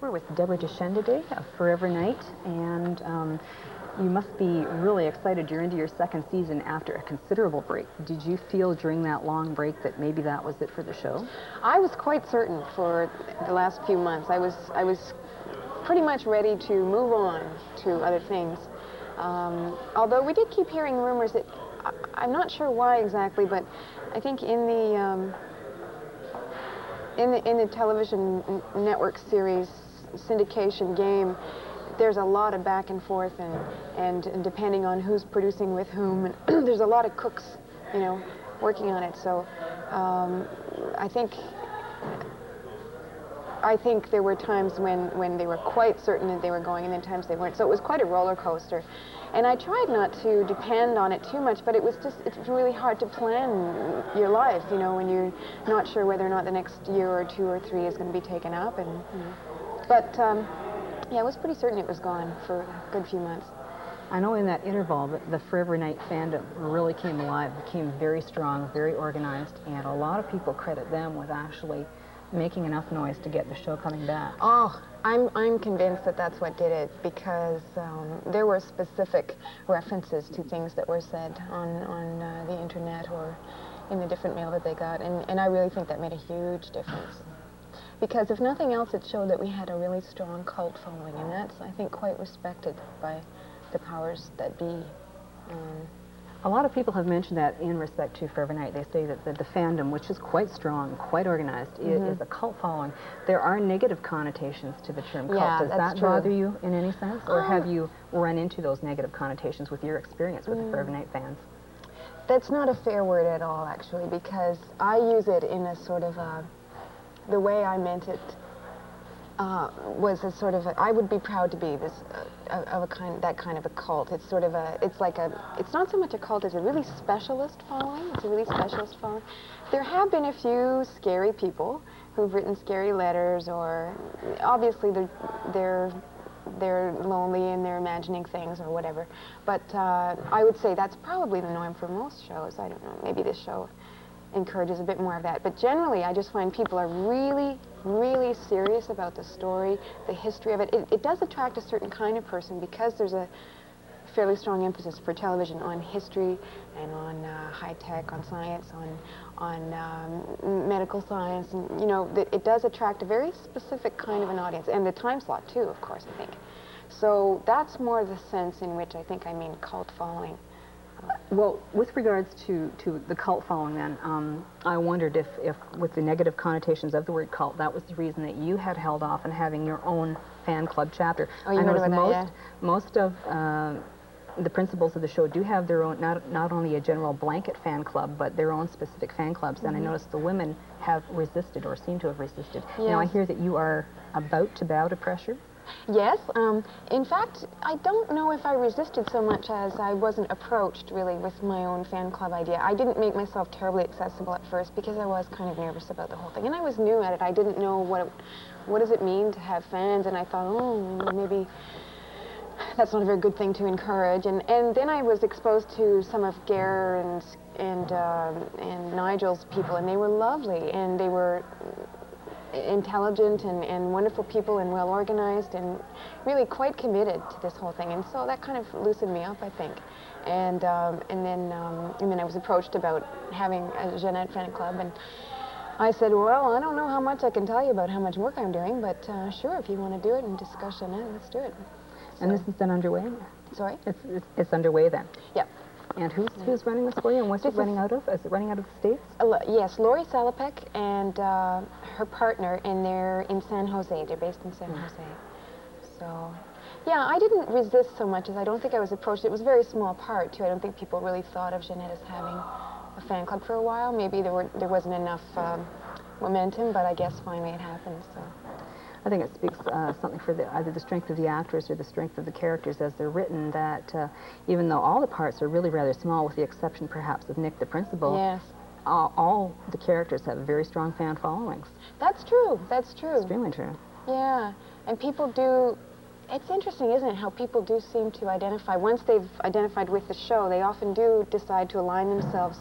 We're with Deborah Duchene today of Forever Night, and you must be really excited. You're into your second season after a considerable break. Did you feel during that long break that maybe that was it for the show? I was quite certain for the last few months. I was pretty much ready to move on to other things. Although we did keep hearing rumors that, I'm not sure why exactly, but I think in the television network series syndication game, there's a lot of back and forth, and depending on who's producing with whom, and there's a lot of cooks, you know, working on it. So I think there were times when they were quite certain that they were going, and then times they weren't. So it was quite a roller coaster. And I tried not to depend on it too much, but it's really hard to plan your life, you know, when you're not sure whether or not the next year or 2 or 3 is going to be taken up. And but yeah, I was pretty certain it was gone for a good few months. I know in that interval, the Forever Night fandom really came alive, became very strong, very organized, and a lot of people credit them with actually making enough noise to get the show coming back. Oh, I'm convinced that that's what did it, because there were specific references to things that were said on the internet or in the different mail that they got, and I really think that made a huge difference. Because if nothing else, it showed that we had a really strong cult following, and that's, I think, quite respected by the powers that be. A lot of people have mentioned that in respect to Forever Night. They say that the fandom, which is quite strong, quite organized, is a cult following. There are negative connotations to the term cult. Yeah, Does that true. bother you in any sense? Or have you run into those negative connotations with your experience with the Forever Night fans? That's not a fair word at all, actually, because I use it in a sort of the way I meant it was a sort of I would be proud to be this that kind of a cult. It's sort of it's not so much a cult as a really specialist following. It's a really specialist following. There have been a few scary people who've written scary letters, or obviously they're lonely and they're imagining things or whatever. But I would say that's probably the norm for most shows. I don't know, maybe this show encourages a bit more of that. But generally, I just find people are really, really serious about the story, the history of it. It does attract a certain kind of person, because there's a fairly strong emphasis for television on history and on high tech, on science, on medical science, and you know, it does attract a very specific kind of an audience, and the time slot too, of course, I think. So that's more the sense in which I think I mean cult following. Well, with regards to the cult following then, I wondered if with the negative connotations of the word cult, that was the reason that you had held off on having your own fan club chapter. Oh, you heard about that, yeah? Most of the principals of the show do have their own, not only a general blanket fan club, but their own specific fan clubs. And I noticed the women have resisted, or seem to have resisted. Yes. Now, I hear that you are about to bow to pressure. Yes. In fact, I don't know if I resisted so much as I wasn't approached, really, with my own fan club idea. I didn't make myself terribly accessible at first, because I was kind of nervous about the whole thing. And I was new at it. I didn't know what does it mean to have fans, and I thought, oh, maybe that's not a very good thing to encourage. And then I was exposed to some of Gare and Nigel's people, and they were lovely, and they were intelligent and wonderful people and well organized and really quite committed to this whole thing, and so that kind of loosened me up, I think. And then I was approached about having a Jeanette fan club, and I said, well, I don't know how much I can tell you about how much work I'm doing, but sure, if you want to do it and discuss Jeanette, let's do it. So, and this is then underway? Sorry? It's underway then? Yeah. And who's running this for you, and what's it running out of? Is it running out of the States? Yes, Lori Salopek and her partner, and they're in San Jose. They're based in San Jose. So, yeah, I didn't resist so much as I don't think I was approached. It was a very small part, too. I don't think people really thought of Jeanette as having a fan club for a while. Maybe there wasn't enough momentum, but I guess finally it happened, so. I think it speaks something for either the strength of the actors or the strength of the characters as they're written, that even though all the parts are really rather small, with the exception perhaps of Nick the principal, yes, all the characters have very strong fan followings. That's true. That's true. Extremely true. Yeah, and people do. It's interesting, isn't it, how people do seem to identify. Once they've identified with the show, they often do decide to align themselves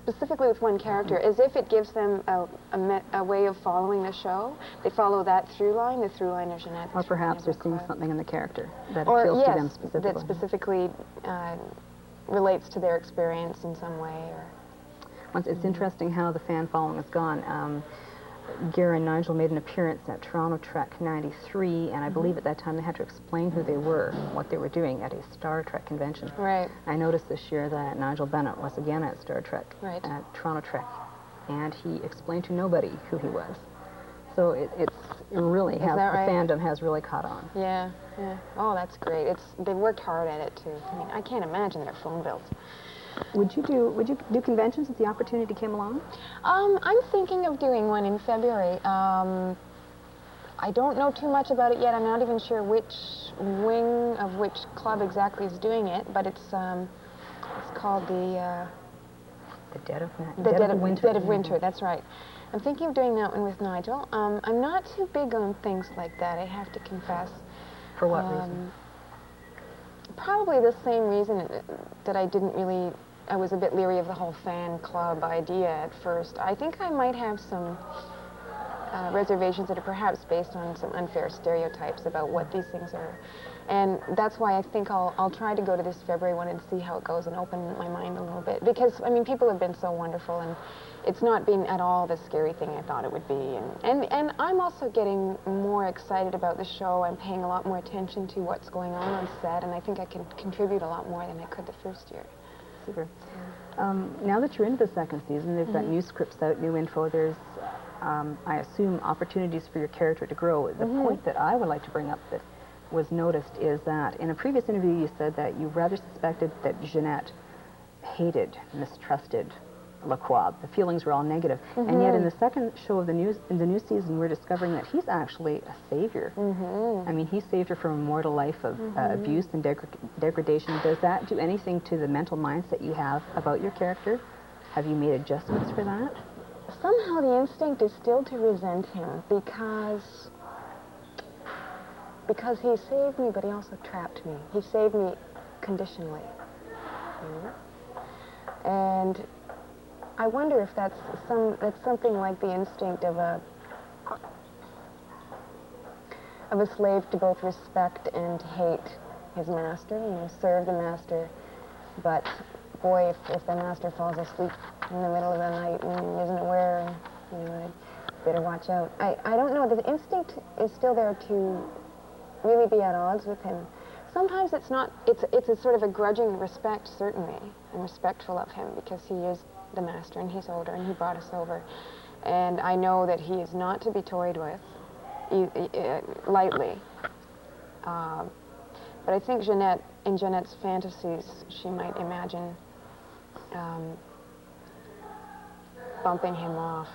specifically with one character, as if it gives them a way of following the show. They follow that through line, the through line of Jeanette. Or perhaps they're seeing something in the character that appeals to them specifically. That specifically relates to their experience in some way. Or it's interesting how the fan following has gone. Gara and Nigel made an appearance at Toronto Trek 93, and I believe at that time they had to explain who they were, what they were doing at a Star Trek convention. Right. I noticed this year that Nigel Bennett was again at Star Trek, at Toronto Trek, and he explained to nobody who he was. So it really has, the fandom has really caught on. Yeah, yeah. Oh, that's great. They've worked hard at it too. I mean, I can't imagine their phone bills. Would you do conventions if the opportunity came along? I'm thinking of doing one in February. I don't know too much about it yet. I'm not even sure which wing of which club exactly is doing it, but it's called the Dead of Winter. Dead of Winter. That's right. I'm thinking of doing that one with Nigel. I'm not too big on things like that, I have to confess. For what reason? Probably the same reason that I was a bit leery of the whole fan club idea at first. I think I might have some reservations that are perhaps based on some unfair stereotypes about what these things are. And that's why I think I'll try to go to this February one and see how it goes and open my mind a little bit. Because, I mean, people have been so wonderful, and it's not been at all the scary thing I thought it would be. And I'm also getting more excited about the show. I'm paying a lot more attention to what's going on set, and I think I can contribute a lot more than I could the first year. Super. Now that you're into the second season, they've got new scripts out, new info. There's, I assume, opportunities for your character to grow. The point that I would like to bring up that was noticed is that in a previous interview you said that you rather suspected that Jeanette hated, mistrusted Lacroix. The feelings were all negative. And yet in the second show of the new season, we're discovering that he's actually a savior. I mean, he saved her from a mortal life of abuse and degradation. Does that do anything to the mental mindset you have about your character? Have you made adjustments for that? Somehow the instinct is still to resent him because he saved me, but he also trapped me. He saved me conditionally. And I wonder if that's something like the instinct of a slave to both respect and hate his master, serve the master, but boy, if the master falls asleep in the middle of the night and isn't aware, I'd better watch out. I don't know, the instinct is still there to really be at odds with him. Sometimes it's not, it's a sort of a grudging respect, certainly. I'm respectful of him because he is the master and he's older and he brought us over. And I know that he is not to be toyed with lightly. But I think in Jeanette's fantasies, she might imagine bumping him off.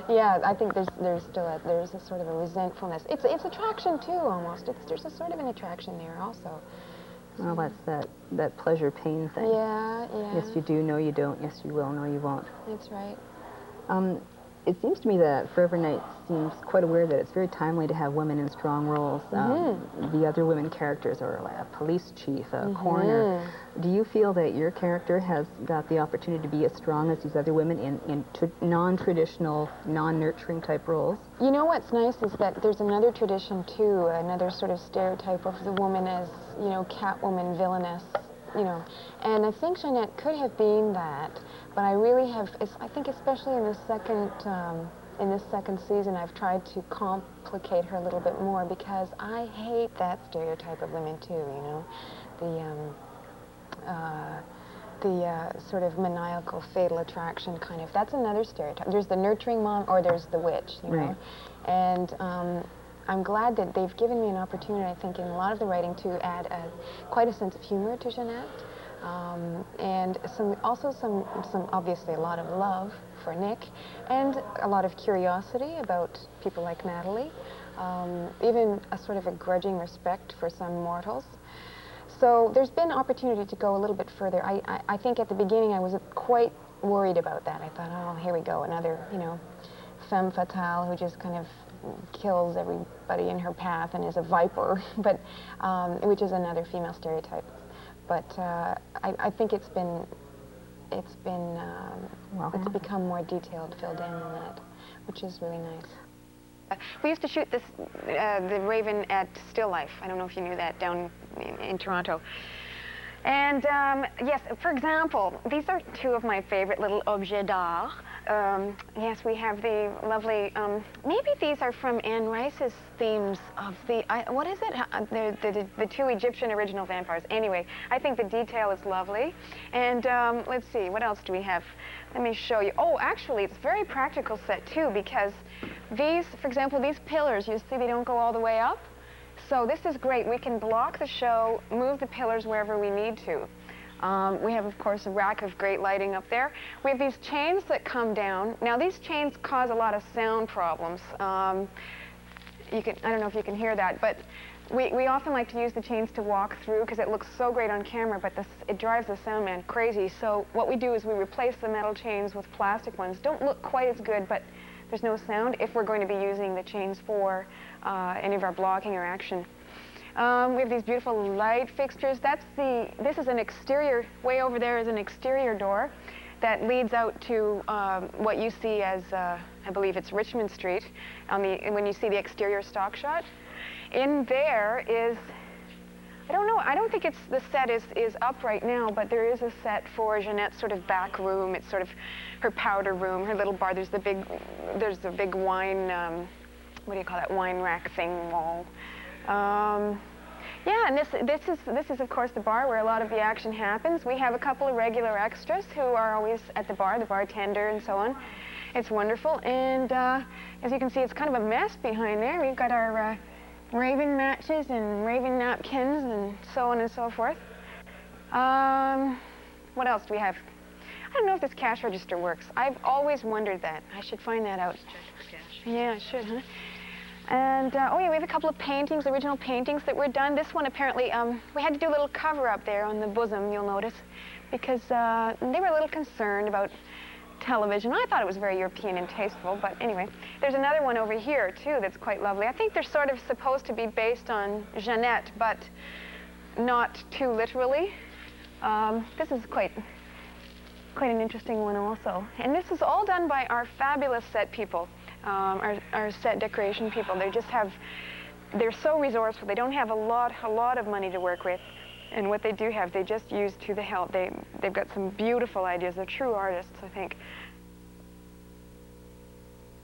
Yeah, I think there's a sort of a resentfulness. It's attraction too, almost. There's a sort of an attraction there also. Well, that's that pleasure-pain thing. Yeah, yeah. Yes, you do. No, you don't. Yes, you will. No, you won't. That's right. It seems to me that Forever Knight seems quite aware that it's very timely to have women in strong roles. The other women characters are like a police chief, a coroner. Do you feel that your character has got the opportunity to be as strong as these other women in non-traditional, non-nurturing type roles? You know what's nice is that there's another tradition too, another sort of stereotype of the woman as, Catwoman, villainess, And I think Jeanette could have been that, but I really have, I think especially in this second season, I've tried to complicate her a little bit more because I hate that stereotype of women too, the sort of maniacal, fatal attraction kind of, that's another stereotype. There's the nurturing mom or there's the witch, Right. And I'm glad that they've given me an opportunity, I think, in a lot of the writing to add quite a sense of humor to Jeanette. And also some obviously a lot of love for Nick, and a lot of curiosity about people like Natalie, even a sort of a grudging respect for some mortals. So there's been opportunity to go a little bit further. I think at the beginning I was quite worried about that. I thought, oh, here we go, another, femme fatale who just kind of kills everybody in her path and is a viper, but which is another female stereotype. But I think it's been Well, it's become more detailed, filled in than that, which is really nice. We used to shoot this, the Raven at Still Life. I don't know if you knew that, down in Toronto. And yes, for example, these are two of my favorite little objets d'art. Yes, we have the lovely, maybe these are from Anne Rice's themes of the, what is it? The two Egyptian original vampires. Anyway, I think the detail is lovely. And let's see, what else do we have? Let me show you. Oh, actually, it's a very practical set too, because these, for example, these pillars, you see they don't go all the way up. So this is great. We can block the show, move the pillars wherever we need to. We have, of course, a rack of great lighting up there. We have these chains that come down. Now, these chains cause a lot of sound problems. I don't know if you can hear that, but we often like to use the chains to walk through because it looks so great on camera, but it drives the sound man crazy. So what we do is we replace the metal chains with plastic ones. Don't look quite as good, but there's no sound if we're going to be using the chains for any of our blocking or action. We have these beautiful light fixtures. This is an exterior, way over there is an exterior door that leads out to what you see as, I believe it's Richmond Street, when you see the exterior stock shot. In there is, I don't know, I don't think the set is up right now, but there is a set for Jeanette's sort of back room. It's sort of her powder room, her little bar. There's the big wine, what do you call that, wine rack thing wall. Yeah, and this is of course the bar where a lot of the action happens. We have a couple of regular extras who are always at the bar, the bartender and so on. It's wonderful, and as you can see, it's kind of a mess behind there. We've got our Raven matches and Raven napkins and so on and so forth. What else do we have? I don't know if this cash register works. I've always wondered that. I should find that out. check for cash. Yeah, I should, huh? And, oh yeah, we have a couple of paintings, original paintings that were done. This one apparently, we had to do a little cover up there on the bosom, you'll notice, because they were a little concerned about television. I thought it was very European and tasteful, but anyway. There's another one over here, too, that's quite lovely. I think they're sort of supposed to be based on Jeanette, but not too literally. This is quite an interesting one also. And this is all done by our fabulous set people, our set decoration people. They're so resourceful. They don't have a lot of money to work with. And what they do have, they just use to the hilt. They've got some beautiful ideas. They're true artists, I think.